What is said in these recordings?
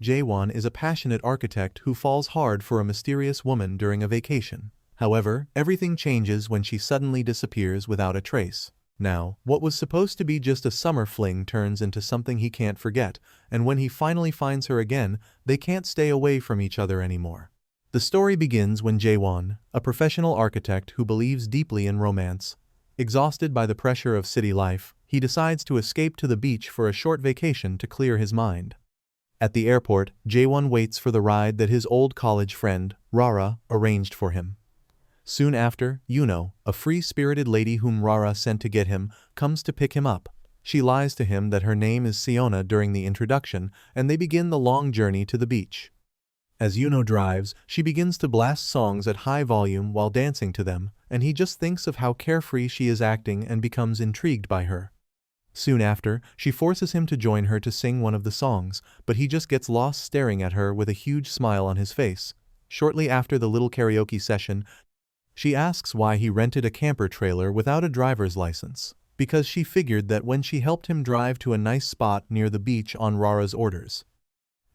Jaewon is a passionate architect who falls hard for a mysterious woman during a vacation. However, everything changes when she suddenly disappears without a trace. Now, what was supposed to be just a summer fling turns into something he can't forget, and when he finally finds her again, they can't stay away from each other anymore. The story begins when Jaewon, a professional architect who believes deeply in romance, exhausted by the pressure of city life, he decides to escape to the beach for a short vacation to clear his mind. At the airport, Jaewon waits for the ride that his old college friend, Rara, arranged for him. Soon after, Eunoh, a free-spirited lady whom Rara sent to get him, comes to pick him up. She lies to him that her name is Seona during the introduction, and they begin the long journey to the beach. As Eunoh drives, she begins to blast songs at high volume while dancing to them, and he just thinks of how carefree she is acting and becomes intrigued by her. Soon after, she forces him to join her to sing one of the songs, but he just gets lost staring at her with a huge smile on his face. Shortly after the little karaoke session, she asks why he rented a camper trailer without a driver's license, because she figured that when she helped him drive to a nice spot near the beach on Rara's orders.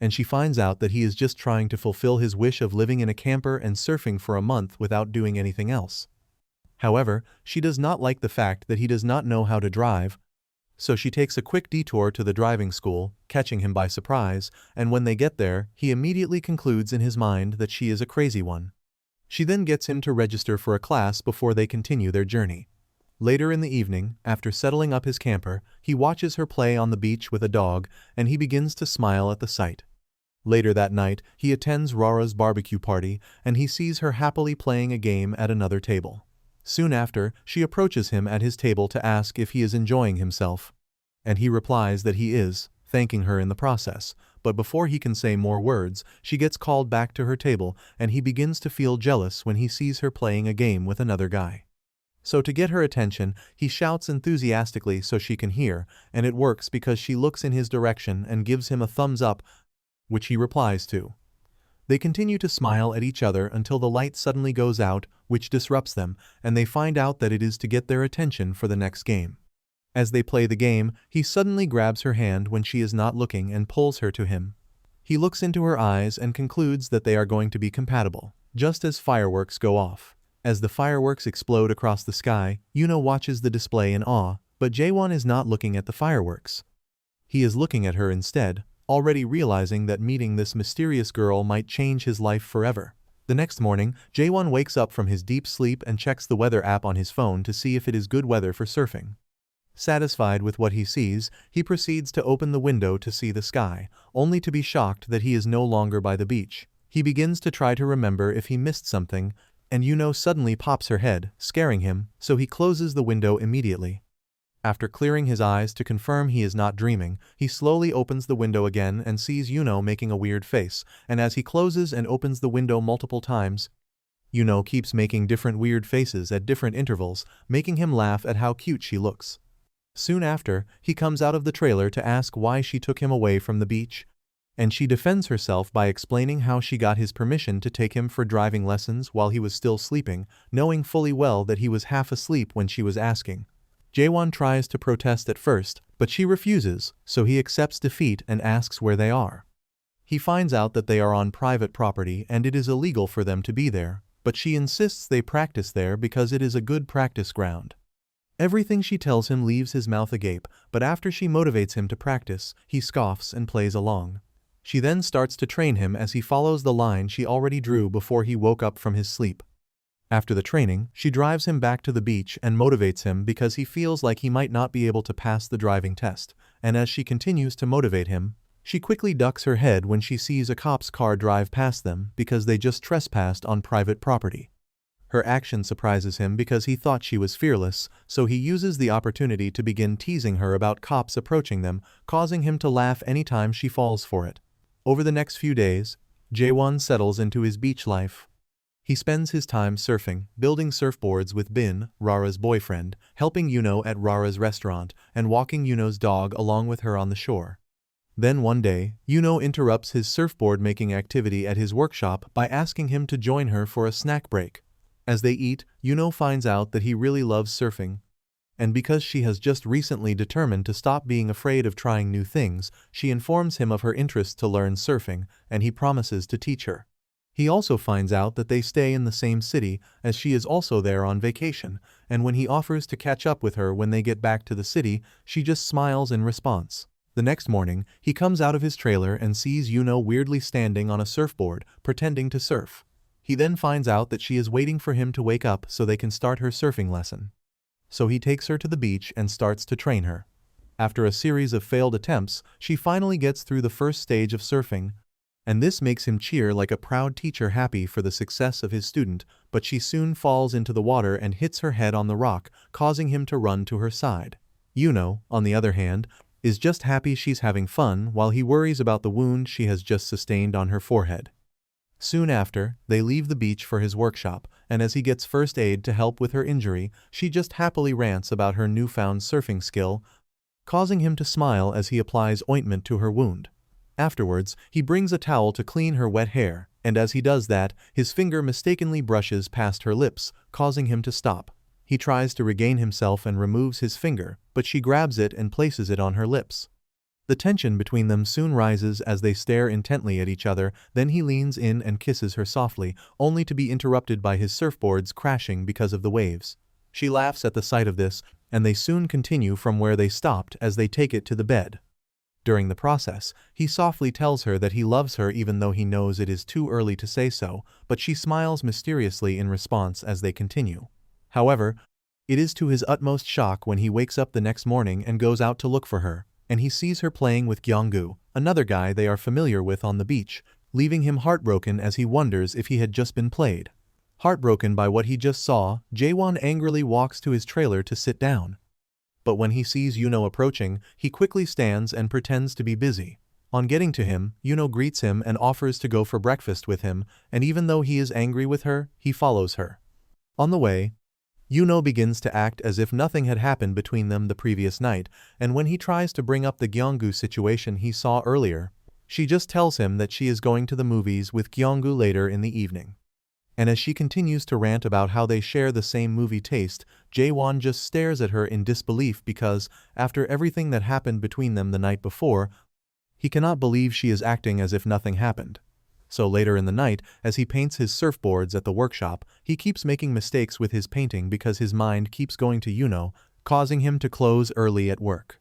And she finds out that he is just trying to fulfill his wish of living in a camper and surfing for a month without doing anything else. However, she does not like the fact that he does not know how to drive, so she takes a quick detour to the driving school, catching him by surprise, and when they get there, he immediately concludes in his mind that she is a crazy one. She then gets him to register for a class before they continue their journey. Later in the evening, after settling up his camper, he watches her play on the beach with a dog, and he begins to smile at the sight. Later that night, he attends Rara's barbecue party, and he sees her happily playing a game at another table. Soon after, she approaches him at his table to ask if he is enjoying himself. And he replies that he is, thanking her in the process, but before he can say more words, she gets called back to her table and he begins to feel jealous when he sees her playing a game with another guy. So to get her attention, he shouts enthusiastically so she can hear, and it works because she looks in his direction and gives him a thumbs up, which he replies to. They continue to smile at each other until the light suddenly goes out, which disrupts them, and they find out that it is to get their attention for the next game. As they play the game, he suddenly grabs her hand when she is not looking and pulls her to him. He looks into her eyes and concludes that they are going to be compatible, just as fireworks go off. As the fireworks explode across the sky, Eunoh watches the display in awe, but Jaewon is not looking at the fireworks. He is looking at her instead, already realizing that meeting this mysterious girl might change his life forever. The next morning, Jaewon wakes up from his deep sleep and checks the weather app on his phone to see if it is good weather for surfing. Satisfied with what he sees, he proceeds to open the window to see the sky, only to be shocked that he is no longer by the beach. He begins to try to remember if he missed something, and Eunoh suddenly pops her head, scaring him, so he closes the window immediately. After clearing his eyes to confirm he is not dreaming, he slowly opens the window again and sees Eunoh making a weird face, and as he closes and opens the window multiple times, Eunoh keeps making different weird faces at different intervals, making him laugh at how cute she looks. Soon after, he comes out of the trailer to ask why she took him away from the beach, and she defends herself by explaining how she got his permission to take him for driving lessons while he was still sleeping, knowing fully well that he was half asleep when she was asking. Jaewon tries to protest at first, but she refuses, so he accepts defeat and asks where they are. He finds out that they are on private property and it is illegal for them to be there, but she insists they practice there because it is a good practice ground. Everything she tells him leaves his mouth agape, but after she motivates him to practice, he scoffs and plays along. She then starts to train him as he follows the line she already drew before he woke up from his sleep. After the training, she drives him back to the beach and motivates him because he feels like he might not be able to pass the driving test, and as she continues to motivate him, she quickly ducks her head when she sees a cop's car drive past them because they just trespassed on private property. Her action surprises him because he thought she was fearless, so he uses the opportunity to begin teasing her about cops approaching them, causing him to laugh anytime she falls for it. Over the next few days, Jaewon settles into his beach life. He spends his time surfing, building surfboards with Bin, Rara's boyfriend, helping Eunoh at Rara's restaurant, and walking Eunoh's dog along with her on the shore. Then one day, Eunoh interrupts his surfboard making activity at his workshop by asking him to join her for a snack break. As they eat, Eunoh finds out that he really loves surfing. And because she has just recently determined to stop being afraid of trying new things, she informs him of her interest to learn surfing, and he promises to teach her. He also finds out that they stay in the same city, as she is also there on vacation, and when he offers to catch up with her when they get back to the city, she just smiles in response. The next morning, he comes out of his trailer and sees Eunoh weirdly standing on a surfboard, pretending to surf. He then finds out that she is waiting for him to wake up so they can start her surfing lesson. So he takes her to the beach and starts to train her. After a series of failed attempts, she finally gets through the first stage of surfing, and this makes him cheer like a proud teacher happy for the success of his student, but she soon falls into the water and hits her head on the rock, causing him to run to her side. Eunoh, on the other hand, is just happy she's having fun while he worries about the wound she has just sustained on her forehead. Soon after, they leave the beach for his workshop, and as he gets first aid to help with her injury, she just happily rants about her newfound surfing skill, causing him to smile as he applies ointment to her wound. Afterwards, he brings a towel to clean her wet hair, and as he does that, his finger mistakenly brushes past her lips, causing him to stop. He tries to regain himself and removes his finger, but she grabs it and places it on her lips. The tension between them soon rises as they stare intently at each other, then he leans in and kisses her softly, only to be interrupted by his surfboards crashing because of the waves. She laughs at the sight of this, and they soon continue from where they stopped as they take it to the bed. During the process, he softly tells her that he loves her even though he knows it is too early to say so, but she smiles mysteriously in response as they continue. However, it is to his utmost shock when he wakes up the next morning and goes out to look for her, and he sees her playing with Gyeonggu, another guy they are familiar with on the beach, leaving him heartbroken as he wonders if he had just been played. Heartbroken by what he just saw, Jaewon angrily walks to his trailer to sit down. But when he sees Eunoh approaching, he quickly stands and pretends to be busy. On getting to him, Eunoh greets him and offers to go for breakfast with him, and even though he is angry with her, he follows her. On the way, Eunoh begins to act as if nothing had happened between them the previous night, and when he tries to bring up the Gyeonggu situation he saw earlier, she just tells him that she is going to the movies with Gyeonggu later in the evening. And as she continues to rant about how they share the same movie taste, Jaewon just stares at her in disbelief because, after everything that happened between them the night before, he cannot believe she is acting as if nothing happened. So later in the night, as he paints his surfboards at the workshop, he keeps making mistakes with his painting because his mind keeps going to Eunoh, causing him to close early at work.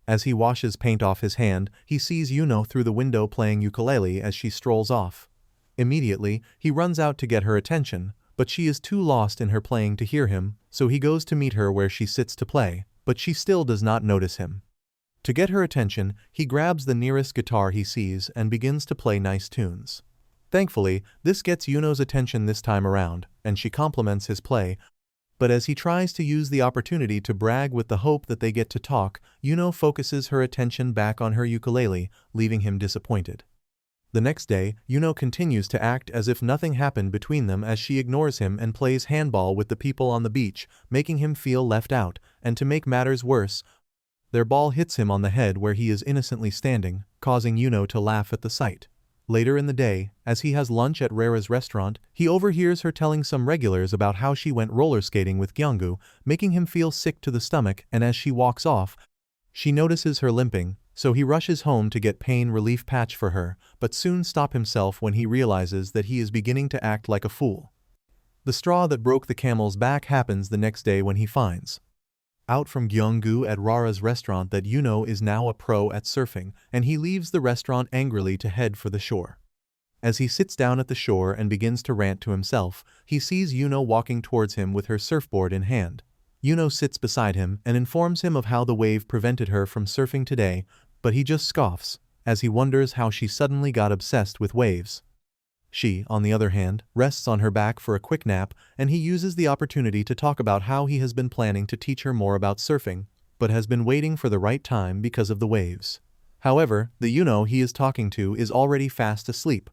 As he washes paint off his hand, he sees Eunoh through the window playing ukulele as she strolls off. Immediately, he runs out to get her attention, but she is too lost in her playing to hear him, so he goes to meet her where she sits to play, but she still does not notice him. To get her attention, he grabs the nearest guitar he sees and begins to play nice tunes. Thankfully, this gets Eunoh's attention this time around, and she compliments his play, but as he tries to use the opportunity to brag with the hope that they get to talk, Eunoh focuses her attention back on her ukulele, leaving him disappointed. The next day, Eunoh continues to act as if nothing happened between them as she ignores him and plays handball with the people on the beach, making him feel left out, and to make matters worse, their ball hits him on the head where he is innocently standing, causing Eunoh to laugh at the sight. Later in the day, as he has lunch at Rara's restaurant, he overhears her telling some regulars about how she went roller skating with Gyeonggu, making him feel sick to the stomach, and as she walks off, she notices her limping, so he rushes home to get pain relief patch for her, but soon stops himself when he realizes that he is beginning to act like a fool. The straw that broke the camel's back happens the next day when he finds out from Gyeonggu at Rara's restaurant that Eunoh is now a pro at surfing, and he leaves the restaurant angrily to head for the shore. As he sits down at the shore and begins to rant to himself, he sees Eunoh walking towards him with her surfboard in hand. Eunoh sits beside him and informs him of how the wave prevented her from surfing today, but he just scoffs, as he wonders how she suddenly got obsessed with waves. She, on the other hand, rests on her back for a quick nap, and he uses the opportunity to talk about how he has been planning to teach her more about surfing, but has been waiting for the right time because of the waves. However, the Eunoh he is talking to is already fast asleep,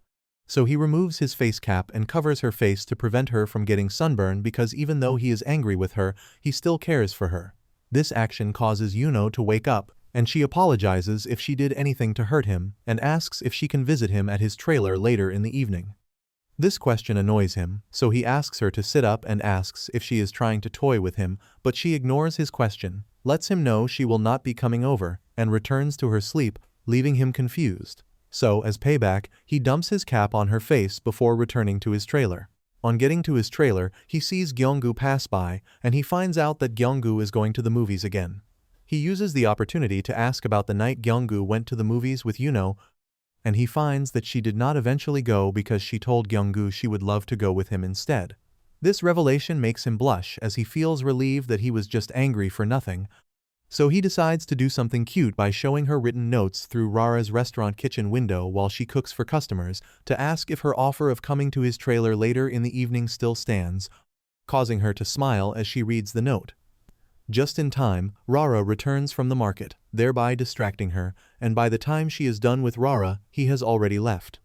so he removes his face cap and covers her face to prevent her from getting sunburn because even though he is angry with her, he still cares for her. This action causes Eunoh to wake up, and she apologizes if she did anything to hurt him and asks if she can visit him at his trailer later in the evening. This question annoys him, so he asks her to sit up and asks if she is trying to toy with him, but she ignores his question, lets him know she will not be coming over, and returns to her sleep, leaving him confused. So, as payback, he dumps his cap on her face before returning to his trailer. On getting to his trailer, he sees Gyeonggu pass by, and he finds out that Gyeonggu is going to the movies again. He uses the opportunity to ask about the night Gyeonggu went to the movies with Eunoh, and he finds that she did not eventually go because she told Gyeonggu she would love to go with him instead. This revelation makes him blush as he feels relieved that he was just angry for nothing, so he decides to do something cute by showing her written notes through Rara's restaurant kitchen window while she cooks for customers to ask if her offer of coming to his trailer later in the evening still stands, causing her to smile as she reads the note. Just in time, Rara returns from the market, thereby distracting her, and by the time she is done with Rara, he has already left.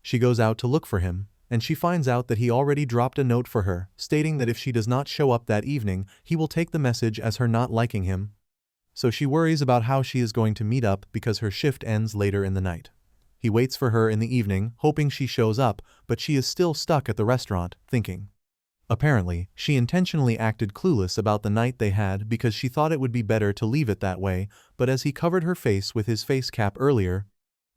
She goes out to look for him, and she finds out that he already dropped a note for her, stating that if she does not show up that evening, he will take the message as her not liking him. So she worries about how she is going to meet up because her shift ends later in the night. He waits for her in the evening, hoping she shows up, but she is still stuck at the restaurant, thinking. Apparently, she intentionally acted clueless about the night they had because she thought it would be better to leave it that way, but as he covered her face with his face cap earlier,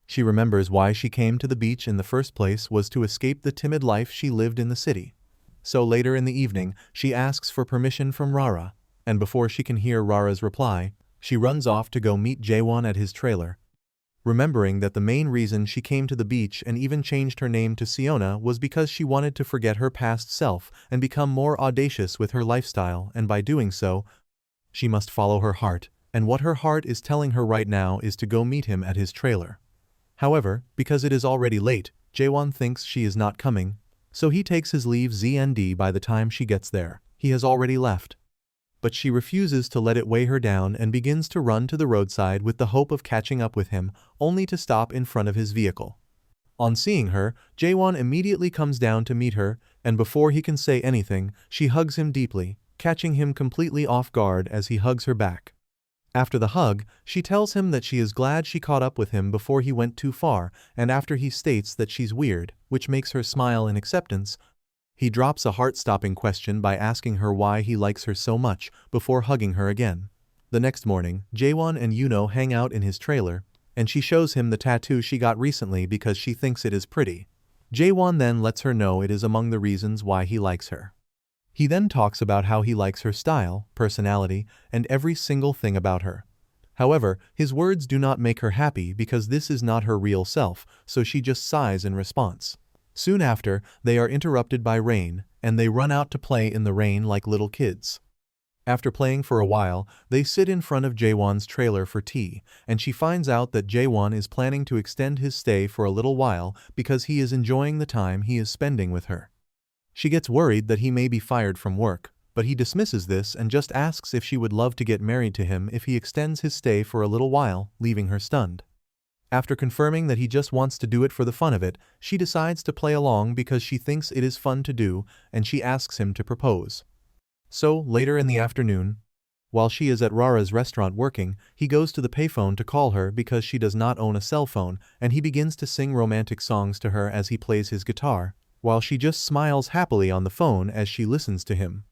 she remembers why she came to the beach in the first place was to escape the timid life she lived in the city. So later in the evening, she asks for permission from Rara, and before she can hear Rara's reply, she runs off to go meet Jaewon at his trailer, remembering that the main reason she came to the beach and even changed her name to Seona was because she wanted to forget her past self and become more audacious with her lifestyle, and by doing so, she must follow her heart, and what her heart is telling her right now is to go meet him at his trailer. However, because it is already late, Jaewon thinks she is not coming, so he takes his leave ZND by the time she gets there. He has already left. But she refuses to let it weigh her down and begins to run to the roadside with the hope of catching up with him, only to stop in front of his vehicle. On seeing her, Jaewon immediately comes down to meet her, and before he can say anything, she hugs him deeply, catching him completely off guard as he hugs her back. After the hug, she tells him that she is glad she caught up with him before he went too far, and after he states that she's weird, which makes her smile in acceptance, he drops a heart-stopping question by asking her why he likes her so much, before hugging her again. The next morning, Jaewon and Eunoh hang out in his trailer, and she shows him the tattoo she got recently because she thinks it is pretty. Jaewon then lets her know it is among the reasons why he likes her. He then talks about how he likes her style, personality, and every single thing about her. However, his words do not make her happy because this is not her real self, so she just sighs in response. Soon after, they are interrupted by rain, and they run out to play in the rain like little kids. After playing for a while, they sit in front of Jaewon's trailer for tea, and she finds out that Jaewon is planning to extend his stay for a little while because he is enjoying the time he is spending with her. She gets worried that he may be fired from work, but he dismisses this and just asks if she would love to get married to him if he extends his stay for a little while, leaving her stunned. After confirming that he just wants to do it for the fun of it, she decides to play along because she thinks it is fun to do, and she asks him to propose. So, later in the afternoon, while she is at Rara's restaurant working, he goes to the payphone to call her because she does not own a cell phone, and he begins to sing romantic songs to her as he plays his guitar, while she just smiles happily on the phone as she listens to him.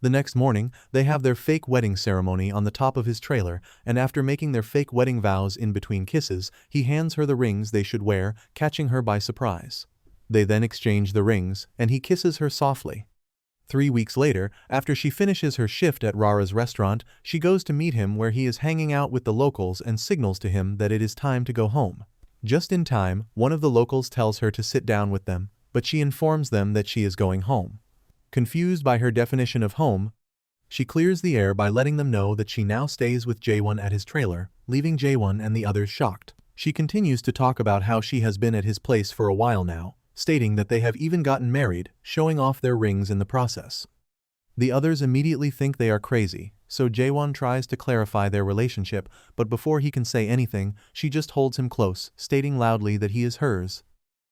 The next morning, they have their fake wedding ceremony on the top of his trailer, and after making their fake wedding vows in between kisses, he hands her the rings they should wear, catching her by surprise. They then exchange the rings, and he kisses her softly. 3 weeks later, after she finishes her shift at Rara's restaurant, she goes to meet him where he is hanging out with the locals and signals to him that it is time to go home. Just in time, one of the locals tells her to sit down with them, but she informs them that she is going home. Confused by her definition of home, she clears the air by letting them know that she now stays with Jaewon at his trailer, leaving Jaewon and the others shocked. She continues to talk about how she has been at his place for a while now, stating that they have even gotten married, showing off their rings in the process. The others immediately think they are crazy, so Jaewon tries to clarify their relationship, but before he can say anything, she just holds him close, stating loudly that he is hers,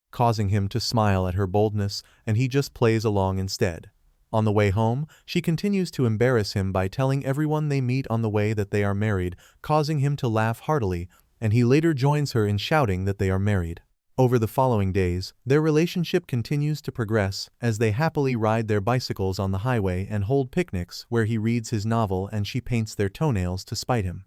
causing him to smile at her boldness, and he just plays along instead. On the way home, she continues to embarrass him by telling everyone they meet on the way that they are married, causing him to laugh heartily, and he later joins her in shouting that they are married. Over the following days, their relationship continues to progress as they happily ride their bicycles on the highway and hold picnics where he reads his novel and she paints their toenails to spite him.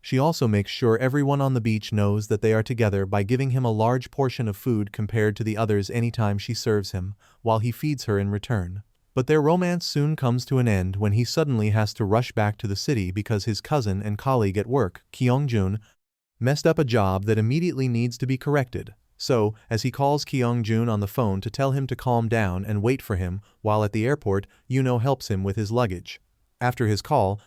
She also makes sure everyone on the beach knows that they are together by giving him a large portion of food compared to the others anytime she serves him, while he feeds her in return. But their romance soon comes to an end when he suddenly has to rush back to the city because his cousin and colleague at work, Kyung-jun, messed up a job that immediately needs to be corrected. So, as he calls Kyung-jun on the phone to tell him to calm down and wait for him, while at the airport, Eunoh helps him with his luggage. After his call,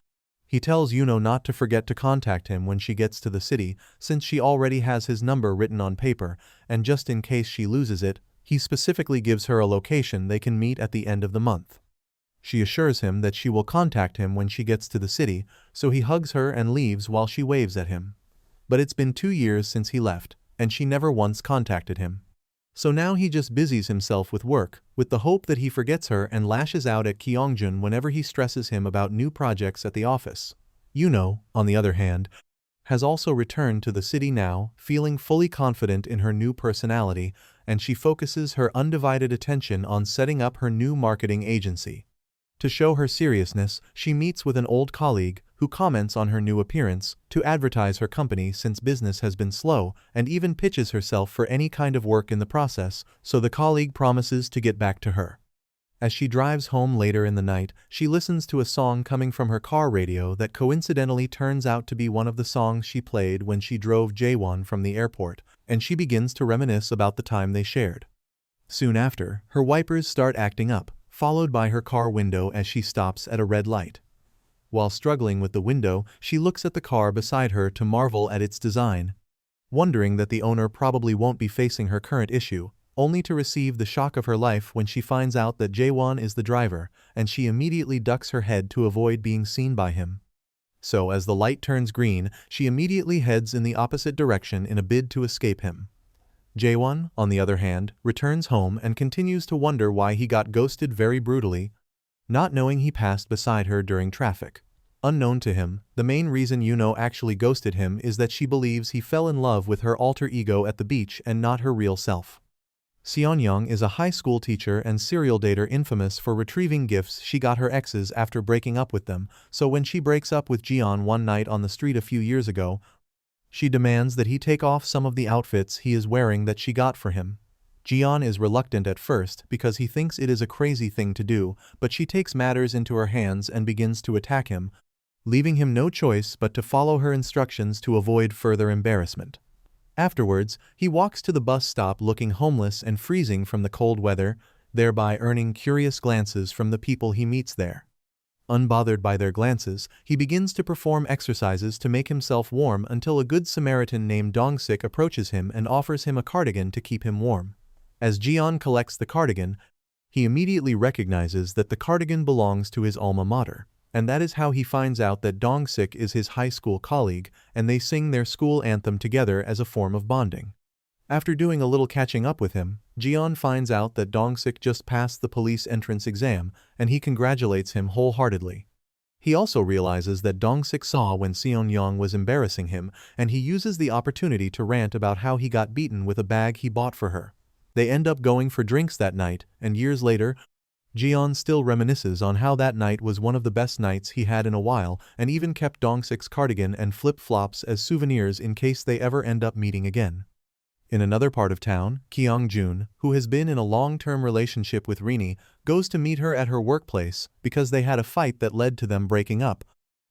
he tells Eunoh not to forget to contact him when she gets to the city, since she already has his number written on paper, and just in case she loses it, he specifically gives her a location they can meet at the end of the month. She assures him that she will contact him when she gets to the city, so he hugs her and leaves while she waves at him. But it's been 2 years since he left, and she never once contacted him. So now he just busies himself with work, with the hope that he forgets her and lashes out at Kyung-jun whenever he stresses him about new projects at the office. Eunoh, on the other hand, has also returned to the city now, feeling fully confident in her new personality, and she focuses her undivided attention on setting up her new marketing agency. To show her seriousness, she meets with an old colleague, who comments on her new appearance, to advertise her company since business has been slow, and even pitches herself for any kind of work in the process, so the colleague promises to get back to her. As she drives home later in the night, she listens to a song coming from her car radio that coincidentally turns out to be one of the songs she played when she drove Jaewon from the airport, and she begins to reminisce about the time they shared. Soon after, her wipers start acting up, followed by her car window as she stops at a red light. While struggling with the window, she looks at the car beside her to marvel at its design, wondering that the owner probably won't be facing her current issue, only to receive the shock of her life when she finds out that Jaewon is the driver, and she immediately ducks her head to avoid being seen by him. So as the light turns green, she immediately heads in the opposite direction in a bid to escape him. Jaewon, on the other hand, returns home and continues to wonder why he got ghosted very brutally, not knowing he passed beside her during traffic. Unknown to him, the main reason Eunoh actually ghosted him is that she believes he fell in love with her alter ego at the beach and not her real self. Seona is a high school teacher and serial dater infamous for retrieving gifts she got her exes after breaking up with them, so when she breaks up with Jaewon one night on the street a few years ago, she demands that he take off some of the outfits he is wearing that she got for him. Jaewon is reluctant at first because he thinks it is a crazy thing to do, but she takes matters into her hands and begins to attack him, leaving him no choice but to follow her instructions to avoid further embarrassment. Afterwards, he walks to the bus stop looking homeless and freezing from the cold weather, thereby earning curious glances from the people he meets there. Unbothered by their glances, he begins to perform exercises to make himself warm until a good Samaritan named Dong-sik approaches him and offers him a cardigan to keep him warm. As Jaewon collects the cardigan, he immediately recognizes that the cardigan belongs to his alma mater, and that is how he finds out that Dong-sik is his high school colleague, and they sing their school anthem together as a form of bonding. After doing a little catching up with him, Jaewon finds out that Dong-sik just passed the police entrance exam, and he congratulates him wholeheartedly. He also realizes that Dong-sik saw when Seona was embarrassing him, and he uses the opportunity to rant about how he got beaten with a bag he bought for her. They end up going for drinks that night, and years later, Jaewon still reminisces on how that night was one of the best nights he had in a while, and even kept Dong-sik's cardigan and flip-flops as souvenirs in case they ever end up meeting again. In another part of town, Kyung-jun, who has been in a long-term relationship with Rini, goes to meet her at her workplace because they had a fight that led to them breaking up,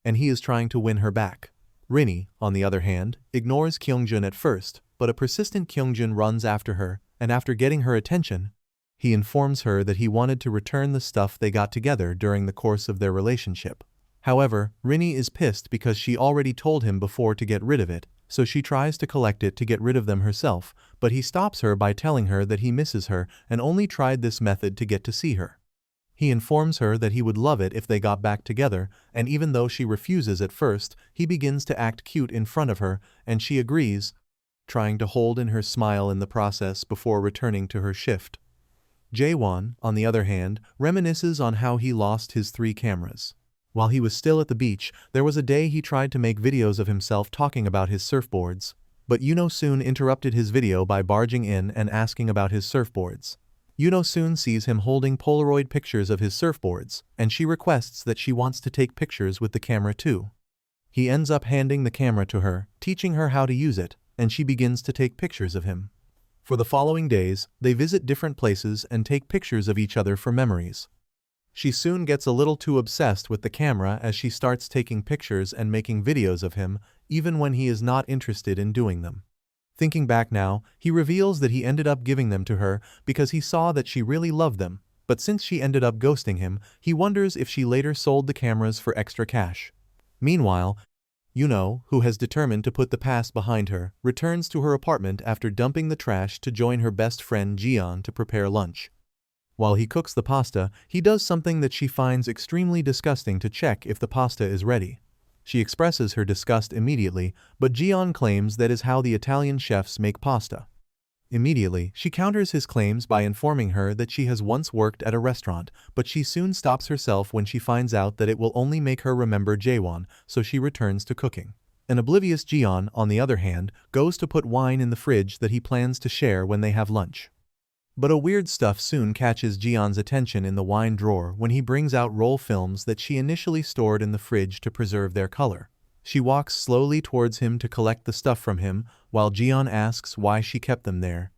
and he is trying to win her back. Rini, on the other hand, ignores Kyung-jun at first, but a persistent Kyung-jun runs after her, and after getting her attention, he informs her that he wanted to return the stuff they got together during the course of their relationship. However, Rini is pissed because she already told him before to get rid of it, so she tries to collect it to get rid of them herself, but he stops her by telling her that he misses her and only tried this method to get to see her. He informs her that he would love it if they got back together, and even though she refuses at first, he begins to act cute in front of her, and she agrees, trying to hold in her smile in the process before returning to her shift. Jaewon, on the other hand, reminisces on how he lost his 3 cameras. While he was still at the beach, there was a day he tried to make videos of himself talking about his surfboards, But Eunoh soon interrupted his video by barging in and asking about his surfboards. Eunoh soon sees him holding Polaroid pictures of his surfboards, and she requests that she wants to take pictures with the camera too. He ends up handing the camera to her, teaching her how to use it, and she begins to take pictures of him. For the following days, they visit different places and take pictures of each other for memories. She soon gets a little too obsessed with the camera as she starts taking pictures and making videos of him, even when he is not interested in doing them. Thinking back now, he reveals that he ended up giving them to her because he saw that she really loved them, but since she ended up ghosting him, he wonders if she later sold the cameras for extra cash. Meanwhile, Eunoh, who has determined to put the past behind her, returns to her apartment after dumping the trash to join her best friend Jaewon to prepare lunch. While he cooks the pasta, he does something that she finds extremely disgusting to check if the pasta is ready. She expresses her disgust immediately, but Jaewon claims that is how the Italian chefs make pasta. Immediately, she counters his claims by informing her that she has once worked at a restaurant, but she soon stops herself when she finds out that it will only make her remember Jaewon, so she returns to cooking. An oblivious Jaewon, on the other hand, goes to put wine in the fridge that he plans to share when they have lunch. But a weird stuff soon catches Jaewon's attention in the wine drawer when he brings out roll films that she initially stored in the fridge to preserve their color. She walks slowly towards him to collect the stuff from him, while Jaewon asks why she kept them there.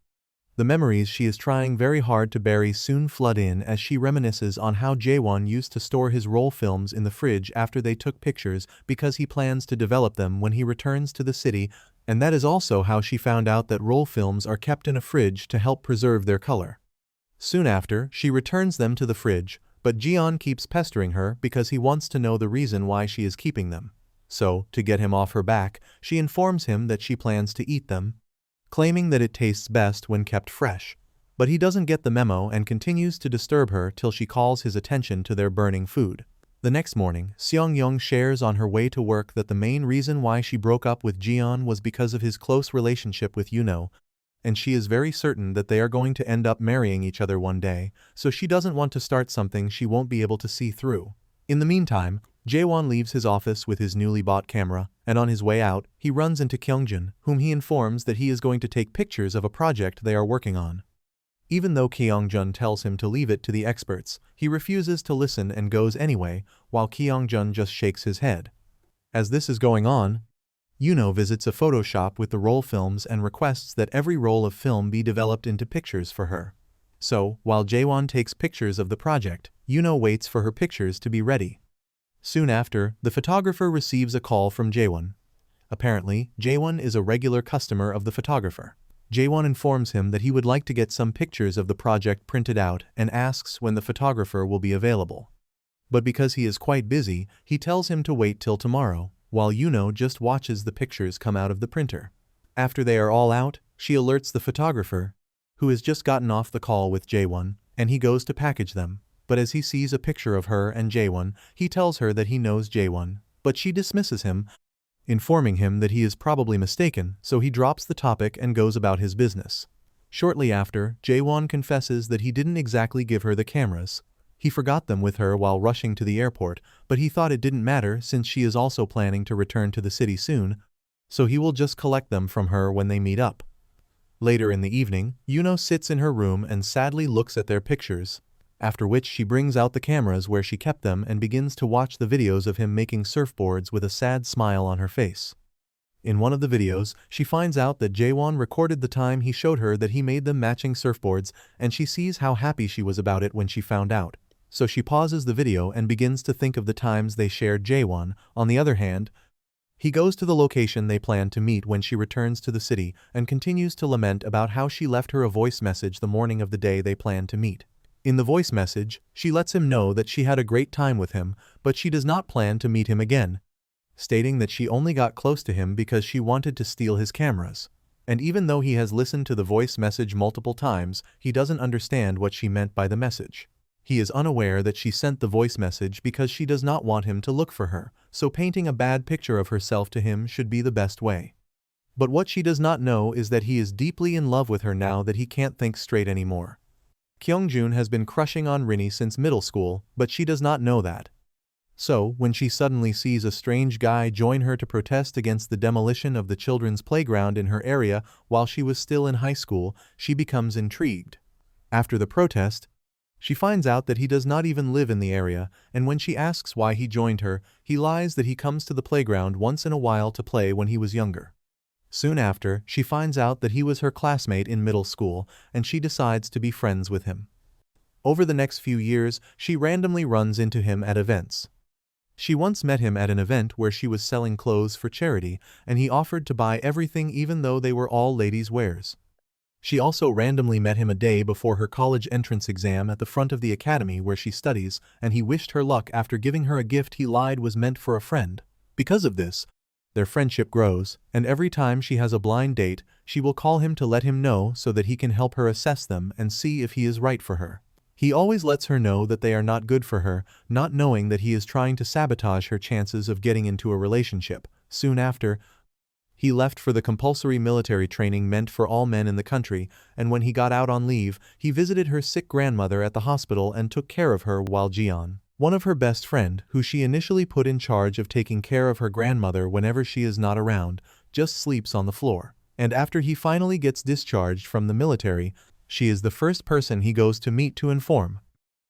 The memories she is trying very hard to bury soon flood in as she reminisces on how Jaewon used to store his roll films in the fridge after they took pictures because he plans to develop them when he returns to the city, and that is also how she found out that roll films are kept in a fridge to help preserve their color. Soon after, she returns them to the fridge, but Jaewon keeps pestering her because he wants to know the reason why she is keeping them. So, to get him off her back, she informs him that she plans to eat them, claiming that it tastes best when kept fresh. But he doesn't get the memo and continues to disturb her till she calls his attention to their burning food. The next morning, Seong-young shares on her way to work that the main reason why she broke up with Jaewon was because of his close relationship with Eunoh, and she is very certain that they are going to end up marrying each other one day, so she doesn't want to start something she won't be able to see through. In the meantime, Jaewon leaves his office with his newly bought camera, and on his way out, he runs into Kyungjin, whom he informs that he is going to take pictures of a project they are working on. Even though Kyungjin tells him to leave it to the experts, he refuses to listen and goes anyway, while Kyungjin just shakes his head. As this is going on, Eunoh visits a photo shop with the roll films and requests that every roll of film be developed into pictures for her. So, while Jaewon takes pictures of the project, Eunoh waits for her pictures to be ready. Soon after, the photographer receives a call from Jaewon. Apparently, Jaewon is a regular customer of the photographer. Jaewon informs him that he would like to get some pictures of the project printed out and asks when the photographer will be available. But because he is quite busy, he tells him to wait till tomorrow, while Eunoh just watches the pictures come out of the printer. After they are all out, she alerts the photographer, who has just gotten off the call with Jaewon, and he goes to package them. But as he sees a picture of her and Jaewon, he tells her that he knows Jaewon, but she dismisses him, informing him that he is probably mistaken, so he drops the topic and goes about his business. Shortly after, Jaewon confesses that he didn't exactly give her the cameras. He forgot them with her while rushing to the airport, but he thought it didn't matter since she is also planning to return to the city soon, so he will just collect them from her when they meet up. Later in the evening, Eunoh sits in her room and sadly looks at their pictures, after which she brings out the cameras where she kept them and begins to watch the videos of him making surfboards with a sad smile on her face. In one of the videos, she finds out that Jaewon recorded the time he showed her that he made them matching surfboards, and she sees how happy she was about it when she found out. So she pauses the video and begins to think of the times they shared. Jaewon, on the other hand, he goes to the location they plan to meet when she returns to the city and continues to lament about how she left her a voice message the morning of the day they planned to meet. In the voice message, she lets him know that she had a great time with him, but she does not plan to meet him again, stating that she only got close to him because she wanted to steal his cameras. And even though he has listened to the voice message multiple times, he doesn't understand what she meant by the message. He is unaware that she sent the voice message because she does not want him to look for her, so painting a bad picture of herself to him should be the best way. But what she does not know is that he is deeply in love with her now that he can't think straight anymore. Kyungjun has been crushing on Rinny since middle school, but she does not know that. So, when she suddenly sees a strange guy join her to protest against the demolition of the children's playground in her area while she was still in high school, she becomes intrigued. After the protest, she finds out that he does not even live in the area, and when she asks why he joined her, he lies that he comes to the playground once in a while to play when he was younger. Soon after, she finds out that he was her classmate in middle school, and she decides to be friends with him. Over the next few years, she randomly runs into him at events. She once met him at an event where she was selling clothes for charity, and he offered to buy everything even though they were all ladies' wares. She also randomly met him a day before her college entrance exam at the front of the academy where she studies, and he wished her luck after giving her a gift he lied was meant for a friend. Because of this, their friendship grows, and every time she has a blind date, she will call him to let him know so that he can help her assess them and see if he is right for her. He always lets her know that they are not good for her, not knowing that he is trying to sabotage her chances of getting into a relationship. Soon after, he left for the compulsory military training meant for all men in the country, and when he got out on leave, he visited her sick grandmother at the hospital and took care of her while Jaewon, one of her best friend, who she initially put in charge of taking care of her grandmother whenever she is not around, just sleeps on the floor. And after he finally gets discharged from the military, she is the first person he goes to meet to inform.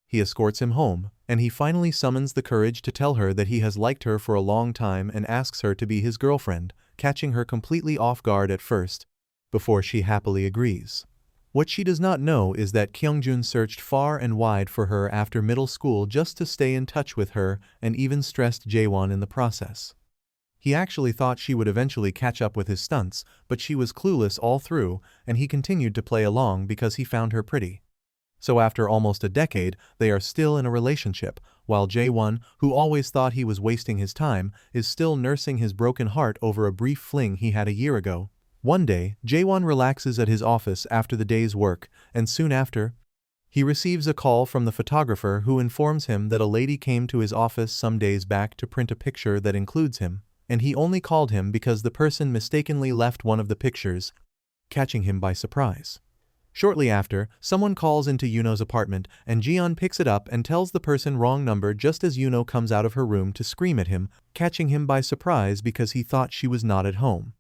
He escorts him home, and he finally summons the courage to tell her that he has liked her for a long time and asks her to be his girlfriend, catching her completely off guard at first, before she happily agrees. What she does not know is that Kyungjun searched far and wide for her after middle school just to stay in touch with her and even stressed Jaewon in the process. He actually thought she would eventually catch up with his stunts, but she was clueless all through, and he continued to play along because he found her pretty. So after almost a decade, they are still in a relationship, while Jaewon, who always thought he was wasting his time, is still nursing his broken heart over a brief fling he had a year ago. One day, Jaewon relaxes at his office after the day's work, and soon after, he receives a call from the photographer who informs him that a lady came to his office some days back to print a picture that includes him, and he only called him because the person mistakenly left one of the pictures, catching him by surprise. Shortly after, someone calls into Eunoh's apartment, and Jaewon picks it up and tells the person wrong number just as Eunoh comes out of her room to scream at him, catching him by surprise because he thought she was not at home.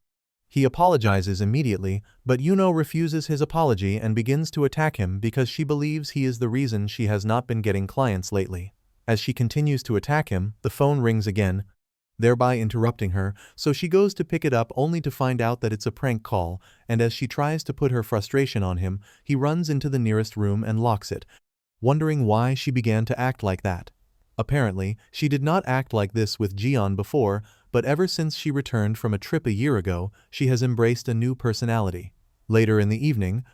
He apologizes immediately, but Eunoh refuses his apology and begins to attack him because she believes he is the reason she has not been getting clients lately. As she continues to attack him, the phone rings again, thereby interrupting her, so she goes to pick it up only to find out that it's a prank call, and as she tries to put her frustration on him, he runs into the nearest room and locks it, wondering why she began to act like that. Apparently, she did not act like this with Jaewon before, but ever since she returned from a trip a year ago, she has embraced a new personality. Later in the evening,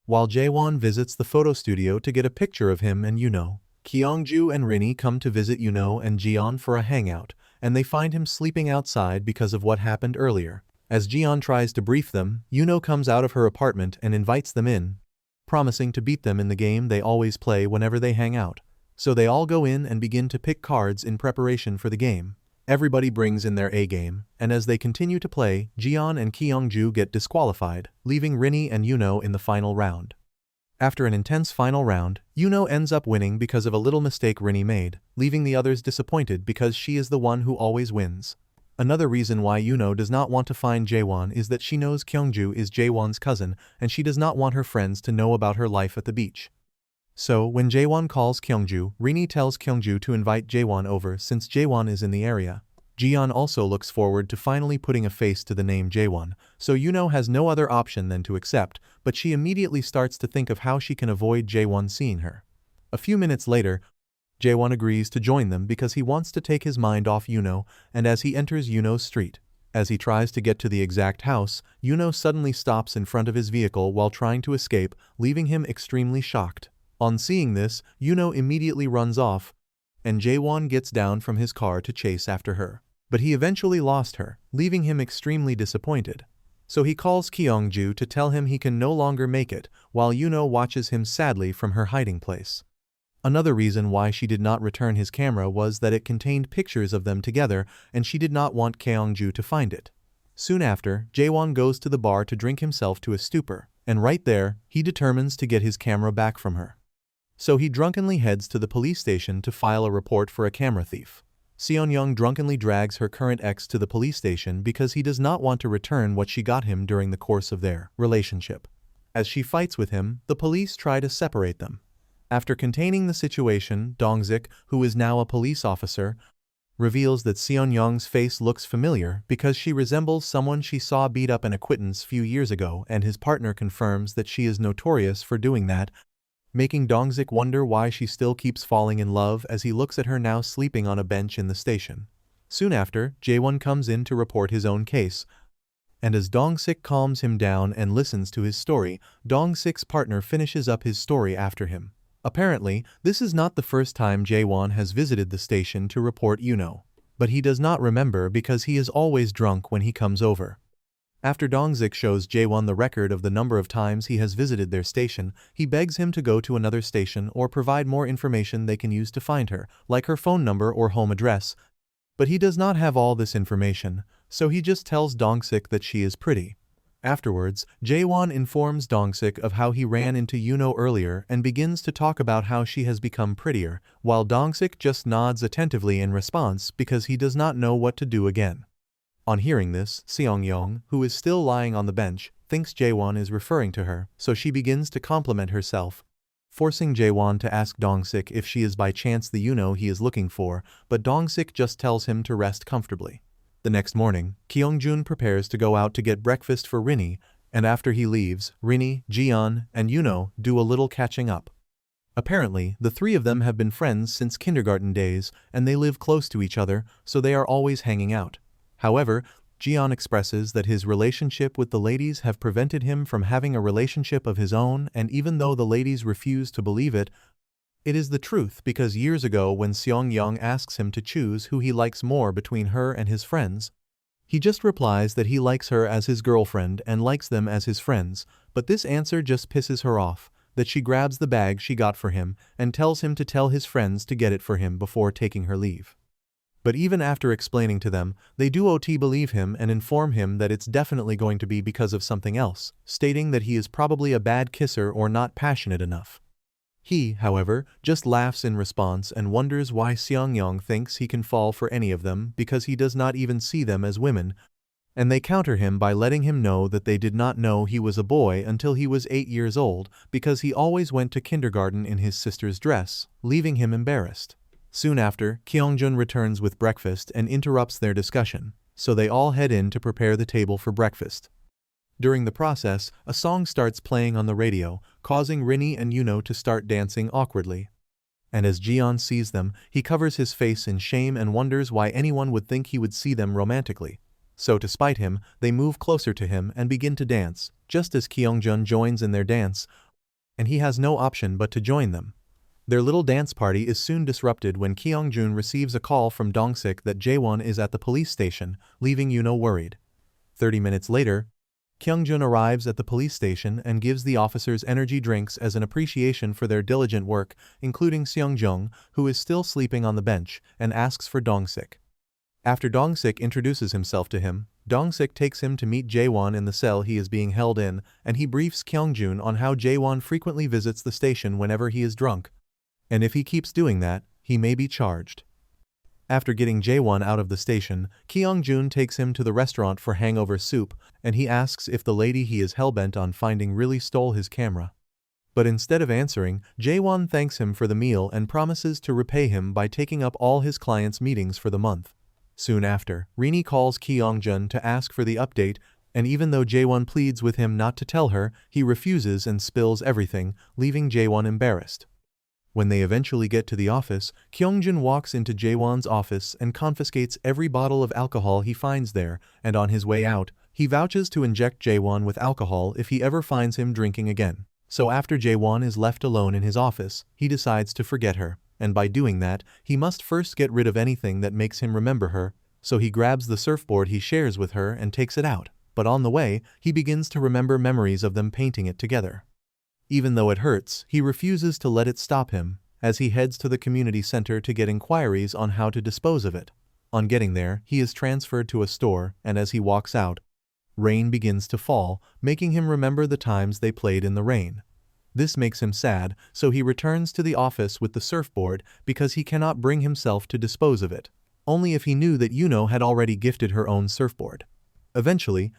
while Jaewon visits the photo studio to get a picture of him and Eunoh, Kyungju and Rini come to visit Eunoh and Jaewon for a hangout, and they find him sleeping outside because of what happened earlier. As Jaewon tries to brief them, Eunoh comes out of her apartment and invites them in, promising to beat them in the game they always play whenever they hang out. So they all go in and begin to pick cards in preparation for the game. Everybody brings in their A game, and as they continue to play, Jaewon and Kyungju get disqualified, leaving Rini and Eunoh in the final round. After an intense final round, Eunoh ends up winning because of a little mistake Rini made, leaving the others disappointed because she is the one who always wins. Another reason why Eunoh does not want to find Jaewon is that she knows Kyungju is Jaewon's cousin and she does not want her friends to know about her life at the beach. So, when Jaewon calls Kyungju, Rini tells Kyungju to invite Jaewon over since Jaewon is in the area. Jaewon also looks forward to finally putting a face to the name Jaewon, so Eunoh has no other option than to accept, but she immediately starts to think of how she can avoid Jaewon seeing her. A few minutes later, Jaewon agrees to join them because he wants to take his mind off Eunoh, and as he enters Eunoh's street, as he tries to get to the exact house, Eunoh suddenly stops in front of his vehicle while trying to escape, leaving him extremely shocked. On seeing this, Eunoh immediately runs off, and Jaewon gets down from his car to chase after her. But he eventually lost her, leaving him extremely disappointed. So he calls Kyungju to tell him he can no longer make it, while Eunoh watches him sadly from her hiding place. Another reason why she did not return his camera was that it contained pictures of them together and she did not want Kyungju to find it. Soon after, Jaewon goes to the bar to drink himself to a stupor, and right there, he determines to get his camera back from her. So he drunkenly heads to the police station to file a report for a camera thief. Seon drunkenly drags her current ex to the police station because he does not want to return what she got him during the course of their relationship. As she fights with him, the police try to separate them. After containing the situation, Dong-sik, who is now a police officer, reveals that Seon-young's face looks familiar because she resembles someone she saw beat up an acquaintance few years ago, and his partner confirms that she is notorious for doing that, making Dong-sik wonder why she still keeps falling in love as he looks at her now sleeping on a bench in the station. Soon after, Jaewon comes in to report his own case, and as Dong-sik calms him down and listens to his story, Dong-sik's partner finishes up his story after him. Apparently, this is not the first time Jaewon has visited the station to report Eunoh, but he does not remember because he is always drunk when he comes over. After Dong-sik shows Jaewon the record of the number of times he has visited their station, he begs him to go to another station or provide more information they can use to find her, like her phone number or home address, but he does not have all this information, so he just tells Dong-sik that she is pretty. Afterwards, Jaewon informs Dong-sik of how he ran into Eunoh earlier and begins to talk about how she has become prettier, while Dong-sik just nods attentively in response because he does not know what to do again. On hearing this, Seong-young, who is still lying on the bench, thinks Jaewon is referring to her, so she begins to compliment herself, forcing Jaewon to ask Dong-sik if she is by chance the Eunoh he is looking for, but Dong-sik just tells him to rest comfortably. The next morning, Kyung-jun prepares to go out to get breakfast for Rini, and after he leaves, Rini, Jiyeon, and Eunoh do a little catching up. Apparently, the three of them have been friends since kindergarten days, and they live close to each other, so they are always hanging out. However, Jiyeon expresses that his relationship with the ladies have prevented him from having a relationship of his own, and even though the ladies refuse to believe it, it is the truth because years ago when Seong-young asks him to choose who he likes more between her and his friends, he just replies that he likes her as his girlfriend and likes them as his friends, but this answer just pisses her off, that she grabs the bag she got for him and tells him to tell his friends to get it for him before taking her leave. But even after explaining to them, they do believe him and inform him that it's definitely going to be because of something else, stating that he is probably a bad kisser or not passionate enough. He, however, just laughs in response and wonders why Seong-young thinks he can fall for any of them because he does not even see them as women, and they counter him by letting him know that they did not know he was a boy until he was 8 years old because he always went to kindergarten in his sister's dress, leaving him embarrassed. Soon after, Kyung-jun returns with breakfast and interrupts their discussion, so they all head in to prepare the table for breakfast. During the process, a song starts playing on the radio, causing Rini and Eunoh to start dancing awkwardly. And as Jiyeon sees them, he covers his face in shame and wonders why anyone would think he would see them romantically. So to spite him, they move closer to him and begin to dance, just as Kyung-jun joins in their dance, and he has no option but to join them. Their little dance party is soon disrupted when Kyung-jun receives a call from Dong-sik that Jaewon is at the police station, leaving Eunoh worried. 30 minutes later, Kyung-jun arrives at the police station and gives the officers energy drinks as an appreciation for their diligent work, including Seong-jung, who is still sleeping on the bench, and asks for Dong-sik. After Dong-sik introduces himself to him, Dong-sik takes him to meet Jaewon in the cell he is being held in, and he briefs Kyung-jun on how Jaewon frequently visits the station whenever he is drunk, and if he keeps doing that, he may be charged. After getting Jaewon out of the station, Kyung-jun takes him to the restaurant for hangover soup, and he asks if the lady he is hellbent on finding really stole his camera. But instead of answering, Jaewon thanks him for the meal and promises to repay him by taking up all his clients' meetings for the month. Soon after, Rini calls Kyung-jun to ask for the update, and even though Jaewon pleads with him not to tell her, he refuses and spills everything, leaving Jaewon embarrassed. When they eventually get to the office, Kyung-jun walks into Jaewon's office and confiscates every bottle of alcohol he finds there, and on his way out, he vouches to inject Jaewon with alcohol if he ever finds him drinking again. So after Jaewon is left alone in his office, he decides to forget her, and by doing that, he must first get rid of anything that makes him remember her, so he grabs the surfboard he shares with her and takes it out, but on the way, he begins to remember memories of them painting it together. Even though it hurts, he refuses to let it stop him, as he heads to the community center to get inquiries on how to dispose of it. On getting there, he is transferred to a store, and as he walks out, rain begins to fall, making him remember the times they played in the rain. This makes him sad, so he returns to the office with the surfboard because he cannot bring himself to dispose of it. only if he knew that Eunoh had already gifted her own surfboard. Eventually,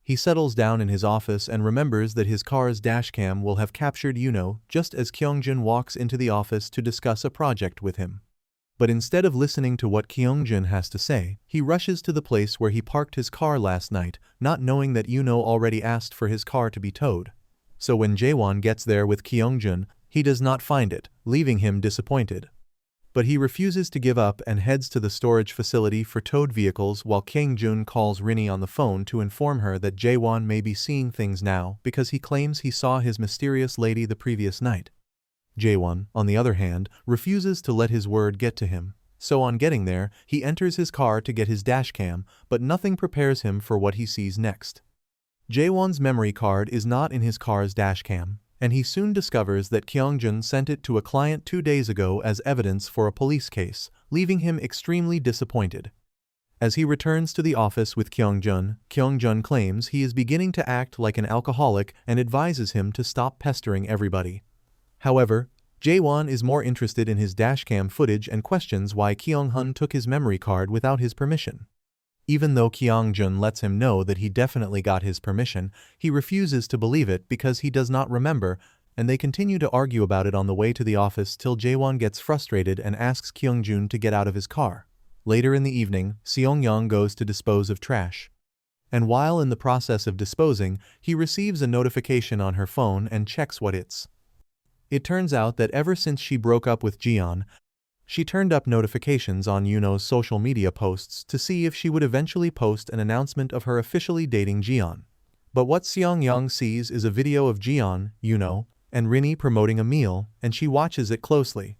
he settles down in his office and remembers that his car's dashcam will have captured Eunoh just as Kyungjun walks into the office to discuss a project with him. But instead of listening to what Kyungjun has to say, he rushes to the place where he parked his car last night, not knowing that Eunoh already asked for his car to be towed. So when Jaewon gets there with Kyungjun, he does not find it, leaving him disappointed. But he refuses to give up and heads to the storage facility for towed vehicles while Kyungjun calls Rini on the phone to inform her that Jaewon may be seeing things now because he claims he saw his mysterious lady the previous night. Jaewon, on the other hand, refuses to let his word get to him, so on getting there, he enters his car to get his dashcam, but nothing prepares him for what he sees next. Jaewon's memory card is not in his car's dashcam, and he soon discovers that Kyungjun sent it to a client 2 days ago as evidence for a police case, leaving him extremely disappointed. As he returns to the office with Kyungjun, Kyungjun claims he is beginning to act like an alcoholic and advises him to stop pestering everybody. However, Jaewon is more interested in his dashcam footage and questions why Kyunghun took his memory card without his permission. Even though Kyungjun lets him know that he definitely got his permission, he refuses to believe it because he does not remember, and they continue to argue about it on the way to the office till Jaewon gets frustrated and asks Kyungjun to get out of his car. Later in the evening, Seongyang goes to dispose of trash. And while in the process of disposing, he receives a notification on her phone and checks what it's. It turns out that ever since she broke up with Jaewon, she turned up notifications on Eunoh's social media posts to see if she would eventually post an announcement of her officially dating Jaewon. But what Seongyang sees is a video of Jaewon, Eunoh, and Rini promoting a meal, and she watches it closely.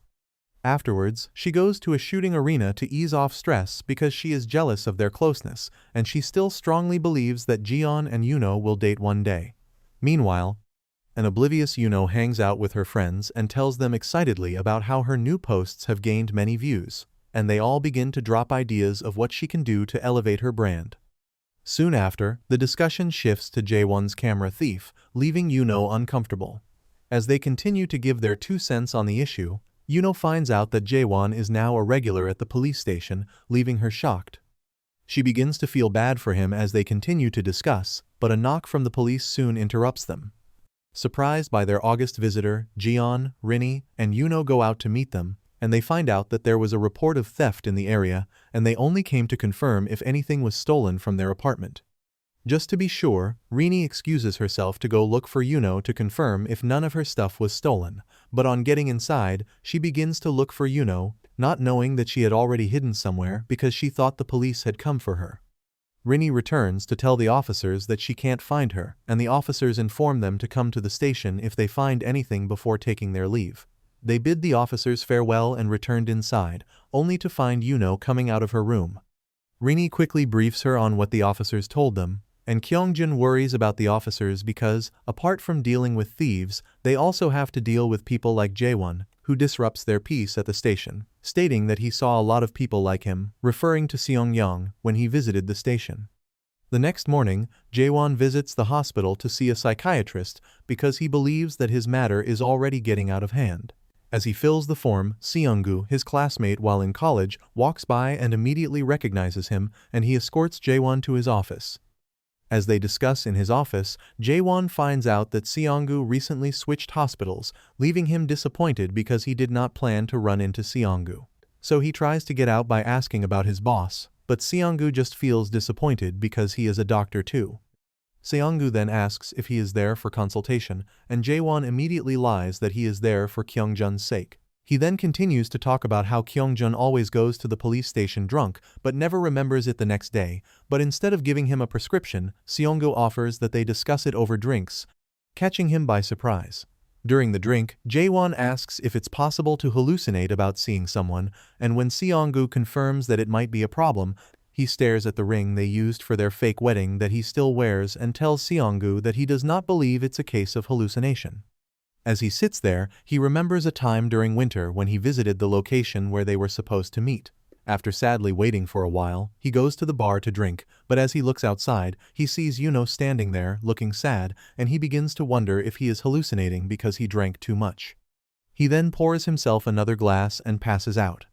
Afterwards, she goes to a shooting arena to ease off stress because she is jealous of their closeness, and she still strongly believes that Jaewon and Eunoh will date one day. Meanwhile, an oblivious Eunoh hangs out with her friends and tells them excitedly about how her new posts have gained many views, and they all begin to drop ideas of what she can do to elevate her brand. Soon after, the discussion shifts to Jaewon's camera thief, leaving Eunoh uncomfortable. As they continue to give their 2 cents on the issue, Eunoh finds out that Jaewon is now a regular at the police station, leaving her shocked. She begins to feel bad for him as they continue to discuss, but a knock from the police soon interrupts them. Surprised by their August visitor, Jaewon, Rini, and Eunoh go out to meet them, and they find out that there was a report of theft in the area, and they only came to confirm if anything was stolen from their apartment. Just to be sure, Rini excuses herself to go look for Eunoh to confirm if none of her stuff was stolen, but on getting inside, she begins to look for Eunoh, not knowing that she had already hidden somewhere because she thought the police had come for her. Rini returns to tell the officers that she can't find her, and the officers inform them to come to the station if they find anything before taking their leave. They bid the officers farewell and returned inside, only to find Eunoh coming out of her room. Rini quickly briefs her on what the officers told them, and Kyungjun worries about the officers because, apart from dealing with thieves, they also have to deal with people like Jaewon, who disrupts their peace at the station, stating that he saw a lot of people like him, referring to Seongyang, when he visited the station. The next morning, Jaewon visits the hospital to see a psychiatrist because he believes that his matter is already getting out of hand. As he fills the form, Seongu, his classmate while in college, walks by and immediately recognizes him, and he escorts Jaewon to his office. As they discuss in his office, Jaewon finds out that Seongu recently switched hospitals, leaving him disappointed because he did not plan to run into Seongu. So he tries to get out by asking about his boss, but Seongu just feels disappointed because he is a doctor too. Seongu then asks if he is there for consultation, and Jaewon immediately lies that he is there for Kyungjun's sake. He then continues to talk about how Kyungjun always goes to the police station drunk but never remembers it the next day, but instead of giving him a prescription, Seongu offers that they discuss it over drinks, catching him by surprise. During the drink, Jaewon asks if it's possible to hallucinate about seeing someone, and when Seongu confirms that it might be a problem, he stares at the ring they used for their fake wedding that he still wears and tells Seongu that he does not believe it's a case of hallucination. As he sits there, he remembers a time during winter when he visited the location where they were supposed to meet. After sadly waiting for a while, he goes to the bar to drink, but as he looks outside, he sees Eunoh standing there, looking sad, and he begins to wonder if he is hallucinating because he drank too much. He then pours himself another glass and passes out.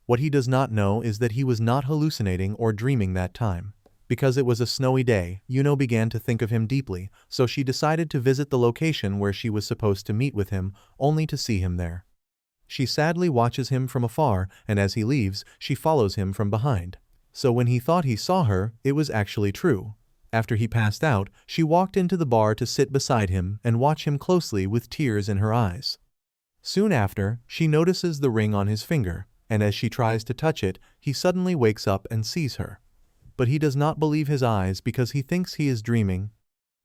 What he does not know is that he was not hallucinating or dreaming that time. Because it was a snowy day, Eunoh began to think of him deeply, so she decided to visit the location where she was supposed to meet with him, only to see him there. She sadly watches him from afar, and as he leaves, she follows him from behind. So when he thought he saw her, it was actually true. After he passed out, she walked into the bar to sit beside him and watch him closely with tears in her eyes. Soon after, she notices the ring on his finger, and as she tries to touch it, he suddenly wakes up and sees her. But he does not believe his eyes because he thinks he is dreaming,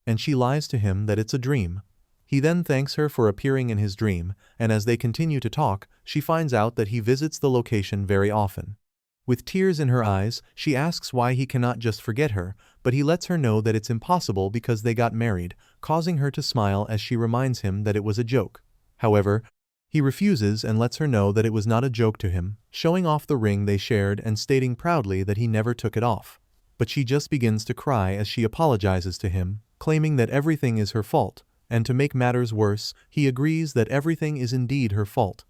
and she lies to him that it's a dream. He then thanks her for appearing in his dream, and as they continue to talk, she finds out that he visits the location very often. With tears in her eyes, she asks why he cannot just forget her, but he lets her know that it's impossible because they got married, causing her to smile as she reminds him that it was a joke. However, he refuses and lets her know that it was not a joke to him, showing off the ring they shared and stating proudly that he never took it off. But she just begins to cry as she apologizes to him, claiming that everything is her fault, and to make matters worse, he agrees that everything is indeed her fault.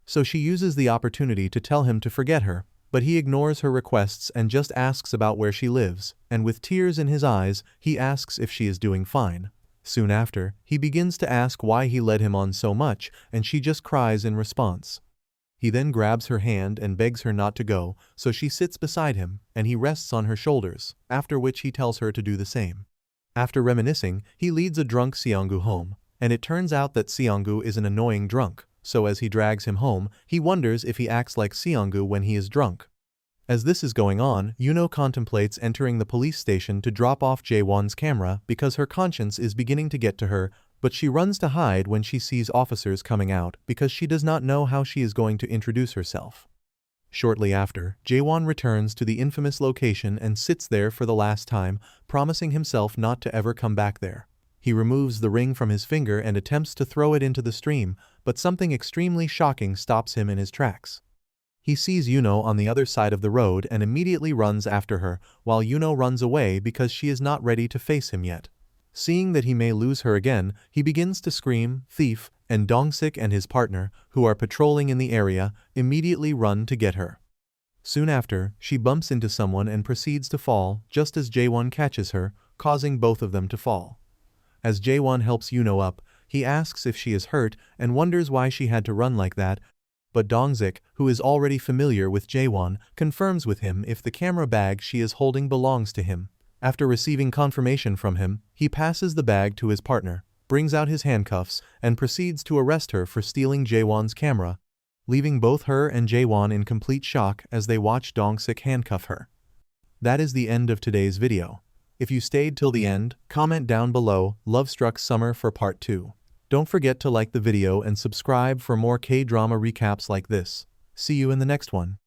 So she uses the opportunity to tell him to forget her, but he ignores her requests and just asks about where she lives, and with tears in his eyes, he asks if she is doing fine. Soon after, he begins to ask why he led him on so much, and she just cries in response. He then grabs her hand and begs her not to go, so she sits beside him, and he rests on her shoulders, after which he tells her to do the same. After reminiscing, he leads a drunk Seongu home, and it turns out that Seongu is an annoying drunk, so as he drags him home, he wonders if he acts like Seongu when he is drunk. As this is going on, Eunoh contemplates entering the police station to drop off Jaewon's camera because her conscience is beginning to get to her, but she runs to hide when she sees officers coming out because she does not know how she is going to introduce herself. Shortly after, Jaewon returns to the infamous location and sits there for the last time, promising himself not to ever come back there. He removes the ring from his finger and attempts to throw it into the stream, but something extremely shocking stops him in his tracks. He sees Eunoh on the other side of the road and immediately runs after her, while Eunoh runs away because she is not ready to face him yet. Seeing that he may lose her again, he begins to scream, "Thief," and Dongsik and his partner, who are patrolling in the area, immediately run to get her. Soon after, she bumps into someone and proceeds to fall, just as Jaewon catches her, causing both of them to fall. As Jaewon helps Eunoh up, he asks if she is hurt and wonders why she had to run like that, but Dongsik, who is already familiar with Jaewon, confirms with him if the camera bag she is holding belongs to him. After receiving confirmation from him, he passes the bag to his partner, brings out his handcuffs, and proceeds to arrest her for stealing Jaewon's camera, leaving both her and Jaewon in complete shock as they watch Dongsik handcuff her. That is the end of today's video. If you stayed till the end, comment down below, "Love Struck Summer" for part 2. Don't forget to like the video and subscribe for more K-drama recaps like this. See you in the next one.